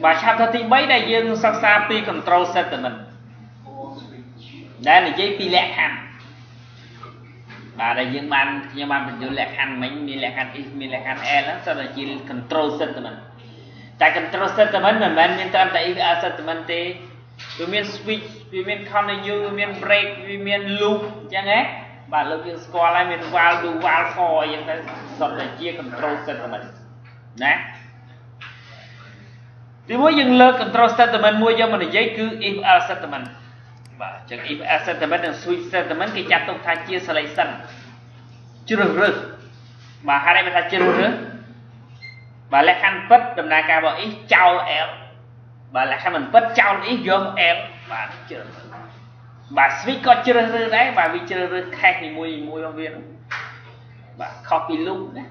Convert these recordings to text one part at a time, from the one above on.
bà chapter tí mấy đây dương sắc xa pi control settlement đây là giấy pi lẹ hành bà đây dương ban nhưng mà mình dùng lẹ hành mình mi lẹ hành is mi lẹ hành e lắm sau đó chỉ control settlement tại control settlement mình miền tam tại if settlement thì we mean switch we mean continue we mean break we mean loop chẳng ấy bà lúc dương score lại mình vào do vào for những cái sau đó chia control settlement nè thì mỗi dừng lơ control settlement mua cho mình giấy cứ if else settlement và chẳng if else settlement and switch settlement cái chặt tung thay chia selection chưa được mà hai đây mình thay chưa được và lại khăn vất đầm na ca bảo ý trao eo và lại khăn mình vất trao ý gom eo và chưa bà switch có chưa được đấy và vì chưa được khác thì mùi bao viên và copy loop đấy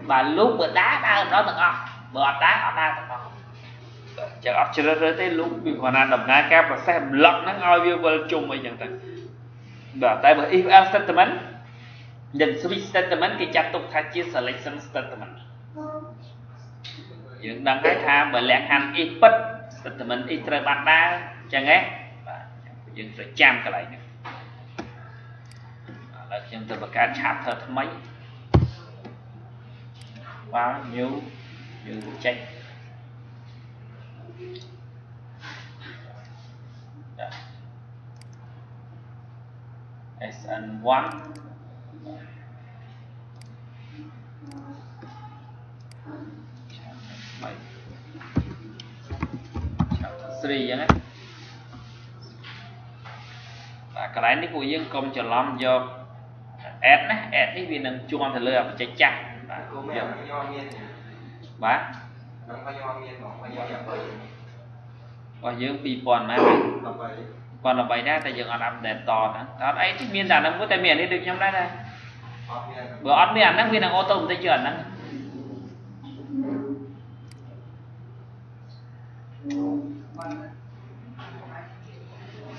bà loop bữa đá ở đó tầng ọ bữa đá ở đá tầng ọ chẳng ấp chưa rơi tới lúc vì còn ăn đầm ná cap và xem lật nó ngồi vô vô chung ấy chẳng hạn và tại bởi if else statement dần switch statement cái chặt tục thay chia selection statement những đăng cái tham bởi lẹt hành if but statement if trời bạn đá chẳng ấy dần phải chăm cái này là chúng tôi bật cái chapter thứ mấy bao nhiêu như check SN1 chapter 3 vậy đấy và cái này của dân công chờ lắm do S này S này vì nâng chuông thì lừa chạy chặt bá có dưỡng pi pon mà còn là vậy đó tại dưỡng ăn đèn to đó ấy thì miền đàn nó có tay miền đi được trong đây này bữa ăn miền nó vì là ô tô tới chuyển nó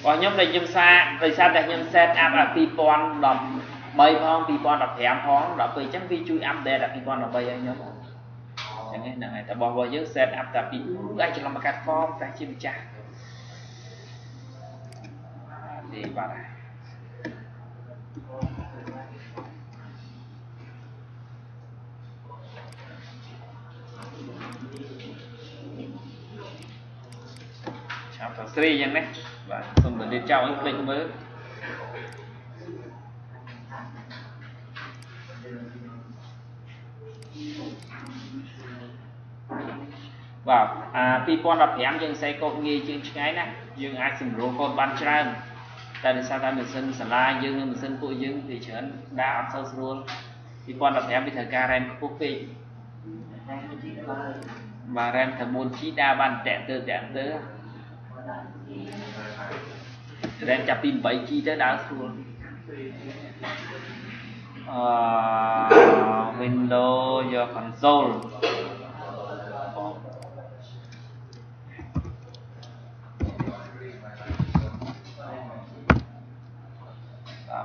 còn nhóm này nhóm xa rồi sao đây nhóm set up là pi pon đọc bay phong pi pon đọc hẻm phong đọc về chẳng vi chui âm đề là pi pon đọc bay nhóm chẳng ấy này ta bỏ vào dưới set up ta pi ai chỉ làm một cái form ta chỉ bị chặt thì vào này chapter 3 vậy đấy và xong mình đi trao cái link mới vào pi pon đọc hẻm dân xây cột nghi chương cái này dương ai sử dụng cột ban trơn tại vì sao ta mình xin slide dương mình xin phụ dương thì trở đa ăn sâu luôn pi pon đọc hẻm bị thời ca ren quốc phi mà ren thầm môn chi đa ban tẹn tư ren chặt pin 7 chi tới đá luôn Windows your console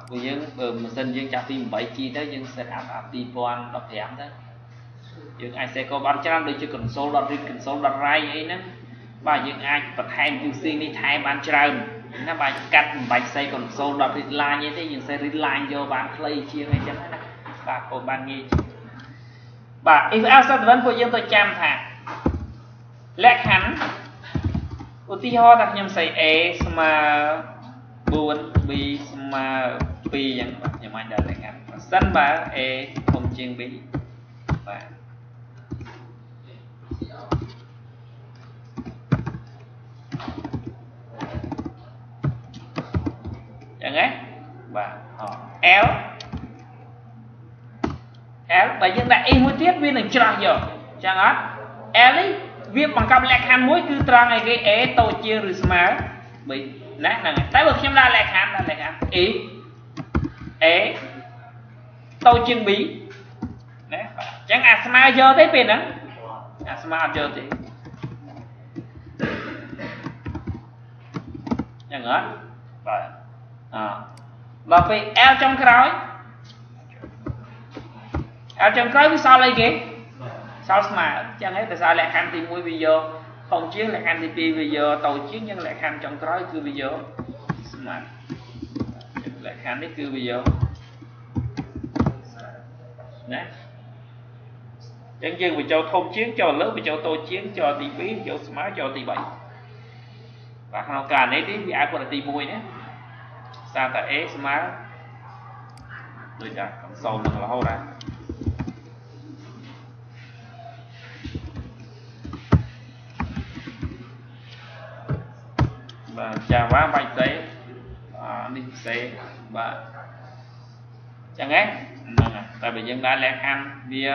bây giờ mình xin dương chặt pin 7 chi tới dương sẽ làm pi pon đọc hẻm đó dương ai sẽ có bán trăm được cho console đọc riêng console đọc rai ấy nữa và dương ai bật hai UC đi thay bán trăm nó bài cắt bạch xây console đọc line như thế dương sẽ line vô bán play chia ngay chân này và cô ban nghe và if else vẫn của dương tôi chăm thà lẹt hắn ưu tí ho đặt nhầm xây a mà buồn b mà b chẳng nhưng mà đã thành ngắn sân bà a không chiên b và chẳng ấy và L bởi nhưng đại in một tiết viên là tròn rồi chẳng á L ấy viết bằng cặp lẹt hành mỗi cứ tròn này cái é tôi chia rồi mà bị nát này tại bực xem ra lẹt hành ý é tôi chiên bí chẳng asma giờ thấy bên đó asma giờ thì chẳng hết và vì L trong cái đó L trong cái với sao đây kìa sao mà chẳng ấy tại sao lại khăn thì mùi video phòng chiến lại khăn thì pi video tàu chiến nhưng lại khăn trong cõi cứ video mà lại khăn đấy cứ video nè chẳng dừng vì cho thông chiến cho lớn vì cho tôi chiến cho tỷ phí cho smart cho tỷ 7 và không cả đấy thì vì ai còn là tỷ mùi nhé sao ta é smart tôi chả còn sâu là hô ra và chà quá bạch giấy đi xe và chẳng ấy tại vì dân đã lẽ khăn vì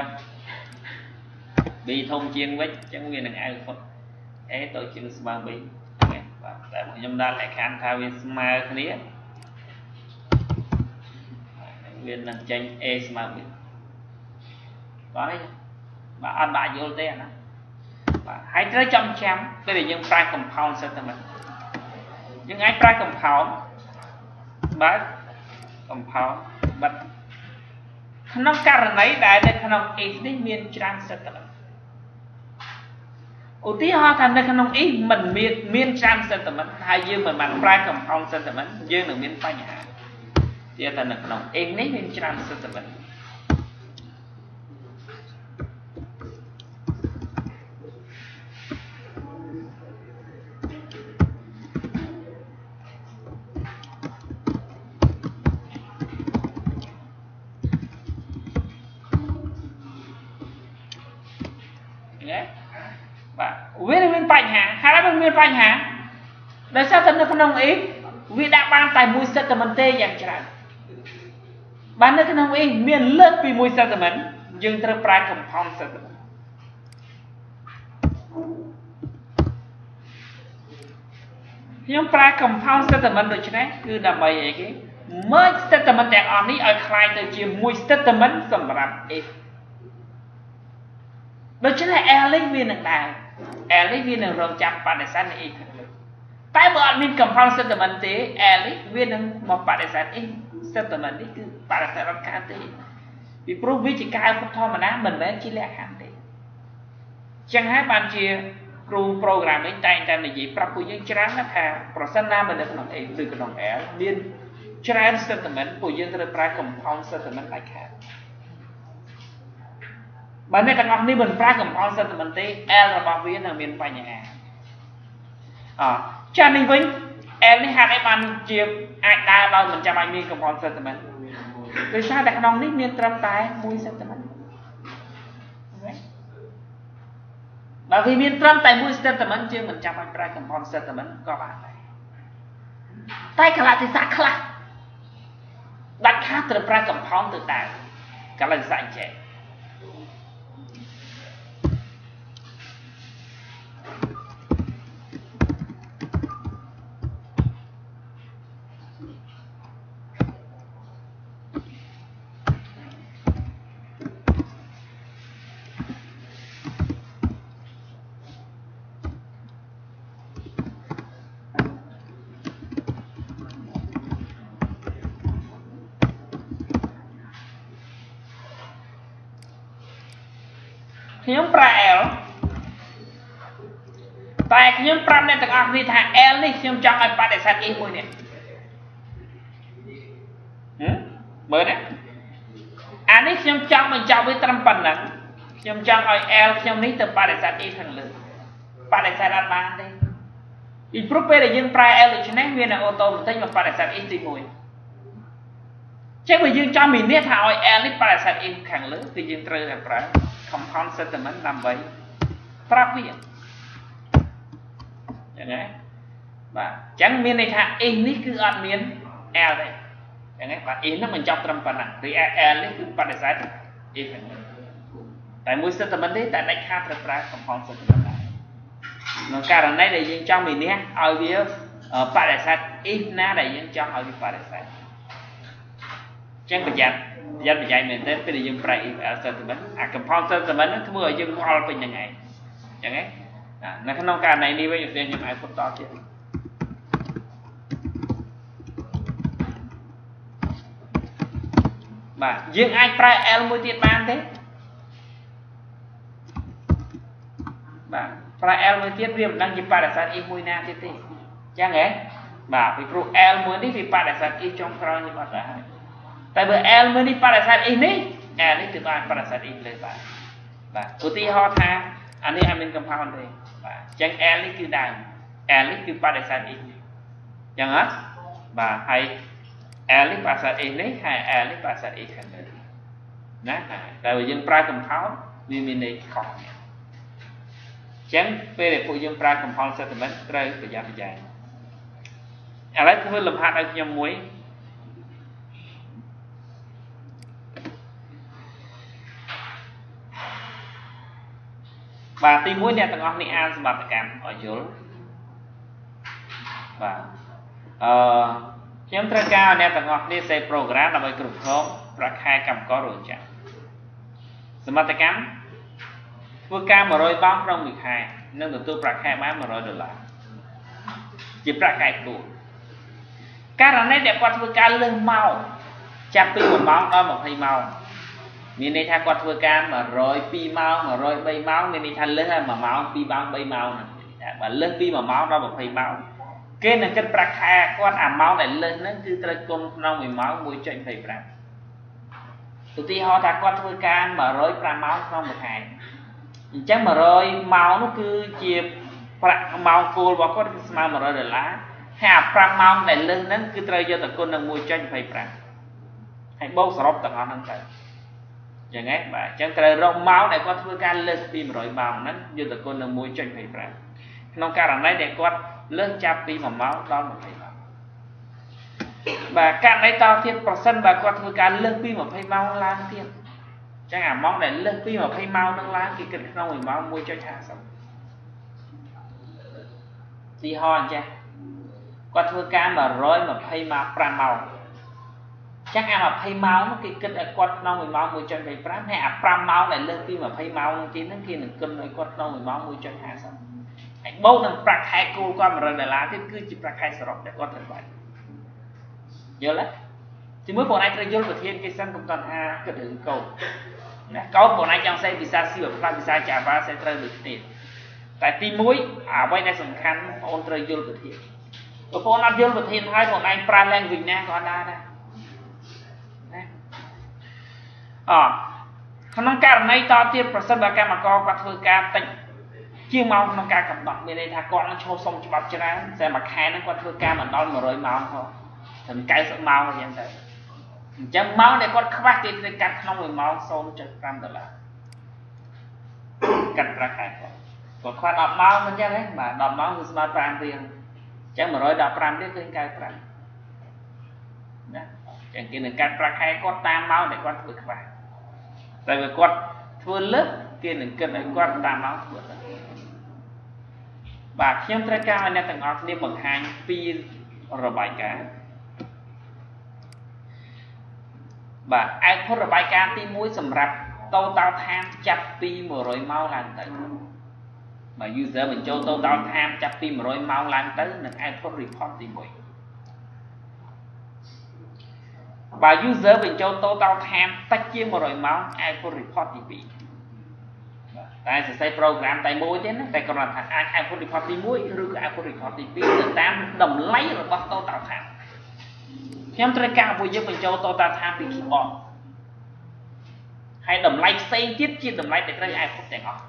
bị thông chiên với chẳng nguyên là ai không ấy tôi chỉ là bị tại vì dân đã lẽ khăn thay vì smart này nguyên là tranh e smart bị có đấy và ăn bại vô tên đó hãy tới trong trăm bây giờ dân prime compound settlement nhưng ai prime compound but compound but ក្នុងករណីដែលនៅក្នុង x នេះមានច្រើន settlement ឧទាហរណ៍ថានៅក្នុង x មិនមានច្រើន settlement ហើយយើងមិនបានប្រើ compound settlement យើងនឹងមានបញ្ហាទៀតថានៅក្នុង x នេះមានច្រើន settlement វាមានបញ្ហាហើយមិនមានបញ្ហាដោយសារតែនៅក្នុង x វាដាក់បានតែមួយ settlement ទេយ៉ាងច្រើនបាននៅក្នុង x មានលើសពីមួយ settlement យើងត្រូវប្រើ compound settlement ខ្ញុំប្រើ compound settlement ដូច្នេះគឺដើម្បីអីគេ merge settlement ទាំងអស់នេះឲ្យคล้ายទៅជាមួយ settlement សម្រាប់ x ដូច្នេះ L នេះវានឹងដែរ L នេះវានឹងរងចាំបដិសេធនៃ x ខាងលើតែបើអត់មាន compound settlement ទេ L នេះវានឹងមកបដិសេធ x settlement នេះគឺបដិសេធអត់កើតទេពីព្រោះវាជាការធម្មតាមិនមែនជាលក្ខខណ្ឌទេចឹងហើយបានជាគ្រូ programming តែងតែនិយាយប្រាប់ពួកយើងច្រើនណាស់ថាប្រសិនណាបើនៅក្នុង x ឬក្នុង L មានច្រើន settlement ពួកយើងត្រូវប្រើ compound settlement ដាច់ខាតបើអ្នកទាំងអស់នេះមិនប្រើ compound settlement ទេ L របស់វានឹងមានបញ្ហាចានេះវិញ L នេះហេតុអីបានជាអាចដើរដោយមិនចាំបាច់មាន compound settlement ដោយសារតែក្នុងនេះមានត្រឹមតែមួយ settlement បើវាមានត្រឹមតែមួយ settlement យើងមិនចាំបាច់ប្រើ compound settlement ក៏បានដែរតែកលតិស័កខ្លះដាច់ខាតត្រូវប្រើ compound ទៅដែរកលតិស័កអញ្ចឹងខ្ញុំប្រើ L តែខ្ញុំប្រាប់អ្នកទាំងអស់គ្នាថា L នេះខ្ញុំចង់ឲ្យបដិសេធ x មួយនេះមើលណាអានេះខ្ញុំចង់បញ្ចប់វាត្រឹមប៉ុណ្ណឹងខ្ញុំចង់ឲ្យ L ខ្ញុំនេះទៅបដិសេធ x ខាងលើបដិសេធអត់បានទេពីព្រោះពេលដែលយើងប្រើ L ដូច្នេះវានឹងអូតូម៉ាទិកមកបដិសេធ x ទី1ចឹងបើយើងចង់មាននេះថាឲ្យ L នេះបដិសេធ x ខាងលើគឺយើងត្រូវតែប្រើ compound settlement ដើម្បីប្រាប់វាចឹងណាបាទចឹងមានន័យថា x នេះគឺអត់មាន L ទេចឹងណាបាទ x ហ្នឹងបញ្ចប់ត្រឹមប៉ុណ្ណារីឯ L នេះគឺបដិសេធ x ខាងលើតែមួយ settlement ទេតែដាច់ខាតត្រូវប្រើ compound settlement ដែរក្នុងករណីដែលយើងចង់មាននេះឲ្យវាបដិសេធ x ណាដែលយើងចង់ឲ្យវាបដិសេធចឹងប្រយ័ត្នមែនទេពេលដែលយើងប្រើ if else statement អា compound statement ហ្នឹងធ្វើឲ្យយើងងល់ពេញហ្នឹងឯងចឹងហ៎នៅក្នុងករណីនេះវិញខ្ញុំអាចបន្តទៀតបាទយើងអាចប្រើ L មួយទៀតបានទេ បាទប្រើ L មួយទៀតវាមិនដឹងជាបដិសេធ if មួយណាទៀតទេចឹងហ៎បាទពីព្រោះ L មួយនេះវាបដិសេធ if ចុងក្រោយនេះបាត់ហើយតែបើ L មួយនេះបដិសេធ if នេះ L នេះគឺបានបដិសេធ if លើបាទបាទឧទាហរណ៍ថាអានេះអត់មាន compound ទេបាទចឹង L នេះគឺដើម L នេះគឺបដិសេធ if ចឹងហ៎បាទហើយ L នេះបដិសេធ if នេះហើយ L នេះបដិសេធ if ខាងលើណាតែបើយើងប្រើ compound វាមានន័យខុសគ្នាចឹងពេលដែលពួកយើងប្រើ compound statement ត្រូវប្រយ័ត្នប្រយែងឥឡូវធ្វើលំហាត់ឲ្យខ្ញុំមួយបាទទី1អ្នកទាំងអស់នេះអានសមត្ថកម្មឲ្យយល់បាទខ្ញុំត្រូវការឲ្យអ្នកទាំងអស់នេះសេ program ដើម្បីគ្រប់គ្រងប្រាក់ខែកម្មកររោងចក្រសមត្ថកម្មធ្វើការ100បង់ក្នុងមួយខែនឹងទទួលប្រាក់ខែបាន$100ជាប្រាក់ខែគួរករណីដែលគាត់ធ្វើការលើសម៉ោងចាប់ពី1ម៉ោងដល់20ម៉ោងមានន័យថាគាត់ធ្វើការ102ម៉ោង103ម៉ោងមានន័យថាលើសហើយ1ម៉ោង2ម៉ោង3ម៉ោងហ្នឹងបើលើសពី1ម៉ោងដល់20ម៉ោងគេនឹងគិតប្រាក់ខែគាត់អាម៉ោងដែលលើសហ្នឹងគឺត្រូវគុណក្នុង1ម៉ោង 1.25 ឧទាហរណ៍ថាគាត់ធ្វើការ105ម៉ោងក្នុងមួយខែអញ្ចឹង100ម៉ោងនោះគឺជាប្រាក់ម៉ោងគោលរបស់គាត់គឺស្មើ$100ហើយអា5ម៉ោងដែលលើសហ្នឹងគឺត្រូវយកទៅគុណនឹង 1.25 ហើយបូកសរុបទាំងអស់ហ្នឹងទៅចឹងហ៎បាទអញ្ចឹងត្រូវរកម៉ោងដែលគាត់ធ្វើការលើសពី100ម៉ោងហ្នឹងយកទៅគុណនឹង 1.25 ក្នុងករណីដែលគាត់លើសចាប់ពី1ម៉ោងដល់20ម៉ោងបាទករណីតទៀតប្រសិនបើគាត់ធ្វើការលើសពី20ម៉ោងឡើងទៀតចឹងអាម៉ោងដែលលើសពី20ម៉ោងនឹងឡើងគេគិតក្នុង1ម៉ោង 1.50 ទីហោអញ្ចឹងគាត់ធ្វើការ125ម៉ោង5ម៉ោងចឹងអា20ម៉ោងនោះគេគិតឲ្យគាត់ក្នុង1ម៉ោង 1.25 ហើយអា5ម៉ោងដែលលើសពី20ម៉ោងនោះទៀតហ្នឹងគេនឹងគិតឲ្យគាត់ក្នុង1ម៉ោង 1.50 ហើយបូកនឹងប្រាក់ខែគោលគាត់$100ទៀតគឺជាប្រាក់ខែសរុបដែលគាត់ត្រូវបានយល់ទេជាមួយបងឯងត្រូវយល់ប្រធានគេសិនកុំតន់ថាគិតរឿងកូដណាកូដបងឯងចង់សេភាសា C ផ្លាស់ភាសា Java សេត្រូវដូចគ្នាតែទី1អ្វីដែលសំខាន់បងអូនត្រូវយល់ប្រធានបើបងអត់យល់ប្រធានហើយបងឯងប្រើ language ណាក៏ដែរណាក្នុងករណីតទៀតប្រសិនបើកម្មករគាត់ធ្វើការតិចជាងម៉ោងក្នុងការកំណត់មានន័យថាគាត់នឹងឈប់សុំច្បាប់ច្រើនតែមួយខែហ្នឹងគាត់ធ្វើការមិនដល់100ម៉ោងផងត្រឹម90ម៉ោងអញ្ចឹងទៅអញ្ចឹងម៉ោងដែលគាត់ខ្វះគេត្រូវកាត់ក្នុង1ម៉ោង$0.5កាត់ប្រាក់ខែគាត់ខ្វះ10ម៉ោងមិនអញ្ចឹងទេបាទ10ម៉ោងគឺស្មើ5រៀលអញ្ចឹង115ទៀតគឺ95ណាអញ្ចឹងគេនឹងកាត់ប្រាក់ខែគាត់តាមម៉ោងដែលគាត់ធ្វើខ្វះតែបើគាត់ធ្វើលើសគេនឹងគិតឲ្យគាត់តាមម៉ោងធ្វើលើសបាទខ្ញុំត្រូវការឲ្យអ្នកទាំងអស់គ្នាបង្ហាញពីរបាយការណ៍បាទoutput របាយការណ៍ទី1សម្រាប់ total time ចាប់ពី100ម៉ោងឡើងទៅបាទ user បញ្ចូល total time ចាប់ពី100ម៉ោងឡើងទៅនឹង output report ទី1បើ user បញ្ចូល total time តិចជាង100ម៉ោង output report ទី2តែសរសេរ program តែមួយទេណាតែគ្រាន់តែអាច output report ទី1ឬក៏ output report ទី2ទៅតាមតម្លៃរបស់ total time ខ្ញុំត្រូវការឲ្យយើងបញ្ចូល total time ពី keyboard ហើយតម្លៃផ្សេងទៀតជាតម្លៃដែលត្រូវ output ទាំងអស់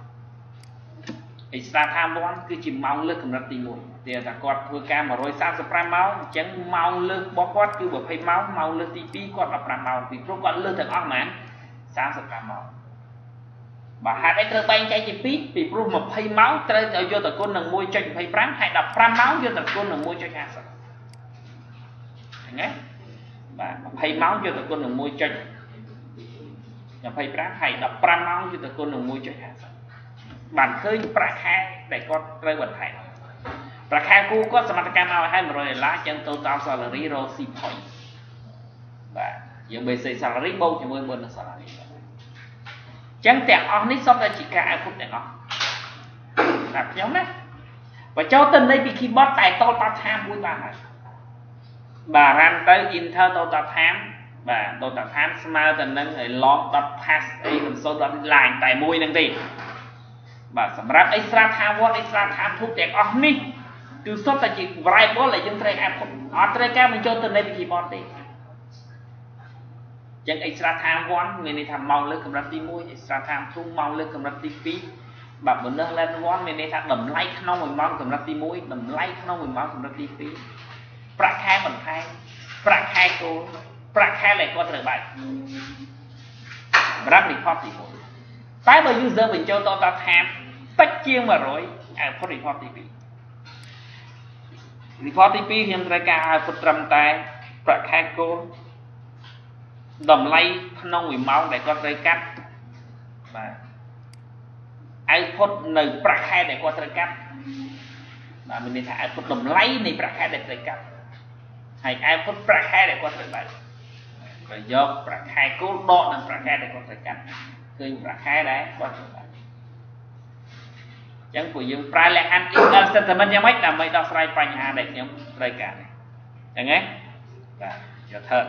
extra time 1គឺជាម៉ោងលើសកម្រិតទី1តែថាគាត់ធ្វើការ135ម៉ោងអញ្ចឹងម៉ោងលើសរបស់គាត់គឺ20ម៉ោងម៉ោងលើសទី2គាត់15ម៉ោងពីព្រោះគាត់លើសទាំងអស់ហ្មង35ម៉ោងបាទហេតុអីត្រូវបែងចែកជា2ពីព្រោះ20ម៉ោងត្រូវឲ្យយកទៅគុណនឹង 1.25 ហើយ15ម៉ោងយកទៅគុណនឹង 1.50 ហ្នឹងណាបាទ20ម៉ោងយកទៅគុណនឹង 1.25 ហើយ15ម៉ោងយកទៅគុណនឹង 1.50 បានឃើញប្រាក់ខែដែលគាត់ត្រូវបន្ថែមប្រាក់ខែគូគាត់សមត្ថកម្មឲ្យឲ្យ$100អញ្ចឹង total salary រក C point បាទយើង basic salary បូកជាមួយ bonus salary អញ្ចឹងទាំងអស់នេះសុទ្ធតែជាការ output ទាំងអស់តែខ្ញុំណាបញ្ចូលទៅនៃពី keyboard តែ total time មួយបានហើយបាទ run ទៅ enter total time បាទ total time ស្មើទៅនឹង long.pass អី console.line តែមួយហ្នឹងទេ បាទសម្រាប់អិស្រាថាវត្តអិស្រាថាធុកទាំងអស់នេះគឺសុទ្ធតែជា variable ដែលយើងត្រូវអានអត់ត្រូវការបញ្ចូលទៅនៃវិធីបត់ទេចឹងអិស្រាថាវត្តមានន័យថាម៉ោងលើកកម្រិតទី1អិស្រាថាធុកម៉ោងលើកកម្រិតទី2បាទ bonus land 1មានន័យថាតម្លៃក្នុង1ម៉ោងកម្រិតទី1តម្លៃក្នុង1ម៉ោងកម្រិតទី2ប្រាក់ខែបន្ថែមប្រាក់ខែគោលប្រាក់ខែដែលគាត់ត្រូវបែបសម្រាប់ report ទី1តែបើ user បញ្ចូលតតថាតិចជាង100ឲ្យ output report ទី2 report ទី2ខ្ញុំត្រូវការ output ត្រឹមតែប្រាក់ខែគោលតម្លៃក្នុង1ម៉ោងដែលគាត់ត្រូវកាត់បាទ output នៅប្រាក់ខែដែលគាត់ត្រូវកាត់បាទមានន័យថា output តម្លៃនៃប្រាក់ខែដែលត្រូវកាត់ហើយ output ប្រាក់ខែដែលគាត់ត្រូវបែបក៏យកប្រាក់ខែគោលដកនឹងប្រាក់ខែដែលគាត់ត្រូវកាត់ឃើញប្រាក់ខែដែរគាត់ត្រូវបែបអញ្ចឹងពួកយើងប្រើលក្ខខណ្ឌ if else statement យ៉ាងម៉េចដើម្បីដោះស្រាយបញ្ហាដែលខ្ញុំត្រូវការអញ្ចឹងហ៎បាទយកធ្វើ